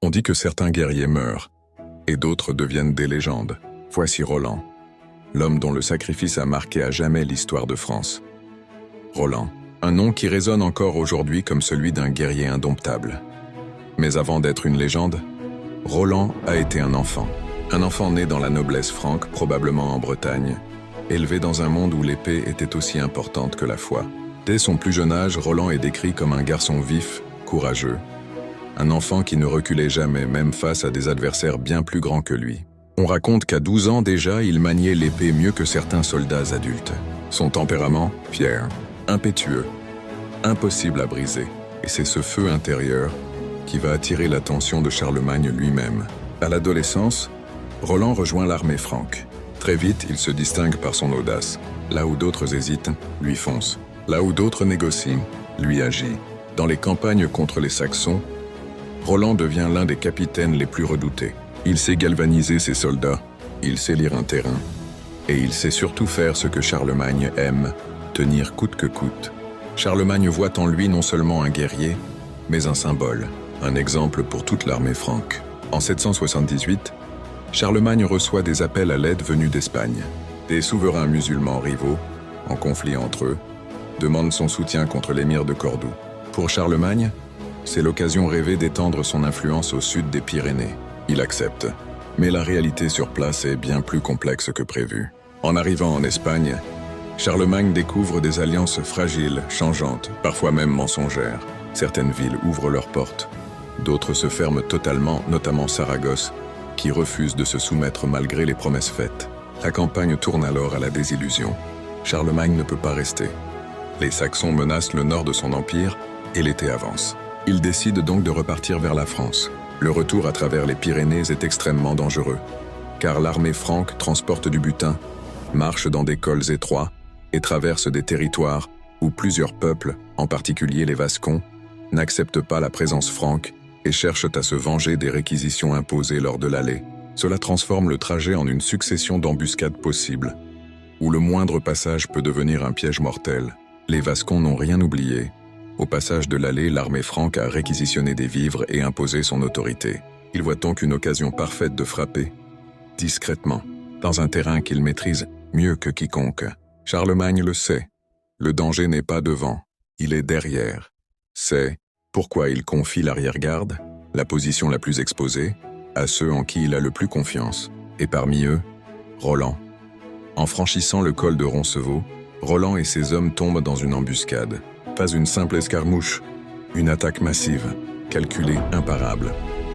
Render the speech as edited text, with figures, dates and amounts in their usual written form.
On dit que certains guerriers meurent, et d'autres deviennent des légendes. Voici Roland, l'homme dont le sacrifice a marqué à jamais l'histoire de France. Roland, un nom qui résonne encore aujourd'hui comme celui d'un guerrier indomptable. Mais avant d'être une légende, Roland a été un enfant. Un enfant né dans la noblesse franque, probablement en Bretagne, élevé dans un monde où l'épée était aussi importante que la foi. Dès son plus jeune âge, Roland est décrit comme un garçon vif, courageux, un enfant qui ne reculait jamais, même face à des adversaires bien plus grands que lui. On raconte qu'à 12 ans déjà, il maniait l'épée mieux que certains soldats adultes. Son tempérament, fier, impétueux, impossible à briser. Et c'est ce feu intérieur qui va attirer l'attention de Charlemagne lui-même. À l'adolescence, Roland rejoint l'armée franque. Très vite, il se distingue par son audace. Là où d'autres hésitent, lui fonce. Là où d'autres négocient, lui agit. Dans les campagnes contre les Saxons, Roland devient l'un des capitaines les plus redoutés. Il sait galvaniser ses soldats, il sait lire un terrain, et il sait surtout faire ce que Charlemagne aime, tenir coûte que coûte. Charlemagne voit en lui non seulement un guerrier, mais un symbole, un exemple pour toute l'armée franque. En 778, Charlemagne reçoit des appels à l'aide venus d'Espagne. Des souverains musulmans rivaux, en conflit entre eux, demandent son soutien contre l'émir de Cordoue. Pour Charlemagne, c'est l'occasion rêvée d'étendre son influence au sud des Pyrénées. Il accepte, mais la réalité sur place est bien plus complexe que prévu. En arrivant en Espagne, Charlemagne découvre des alliances fragiles, changeantes, parfois même mensongères. Certaines villes ouvrent leurs portes, d'autres se ferment totalement, notamment Saragosse, qui refuse de se soumettre malgré les promesses faites. La campagne tourne alors à la désillusion. Charlemagne ne peut pas rester. Les Saxons menacent le nord de son empire et l'été avance. Il décide donc de repartir vers la France. Le retour à travers les Pyrénées est extrêmement dangereux, car l'armée franque transporte du butin, marche dans des cols étroits et traverse des territoires où plusieurs peuples, en particulier les Vascons, n'acceptent pas la présence franque et cherchent à se venger des réquisitions imposées lors de l'allée. Cela transforme le trajet en une succession d'embuscades possibles, où le moindre passage peut devenir un piège mortel. Les Vascons n'ont rien oublié. Au passage de l'allée, l'armée franque a réquisitionné des vivres et imposé son autorité. Ils voient donc une occasion parfaite de frapper, discrètement, dans un terrain qu'ils maîtrisent mieux que quiconque. Charlemagne le sait. Le danger n'est pas devant, il est derrière. C'est pourquoi il confie l'arrière-garde, la position la plus exposée, à ceux en qui il a le plus confiance. Et parmi eux, Roland. En franchissant le col de Roncevaux, Roland et ses hommes tombent dans une embuscade. Pas une simple escarmouche, une attaque massive, calculée, imparable.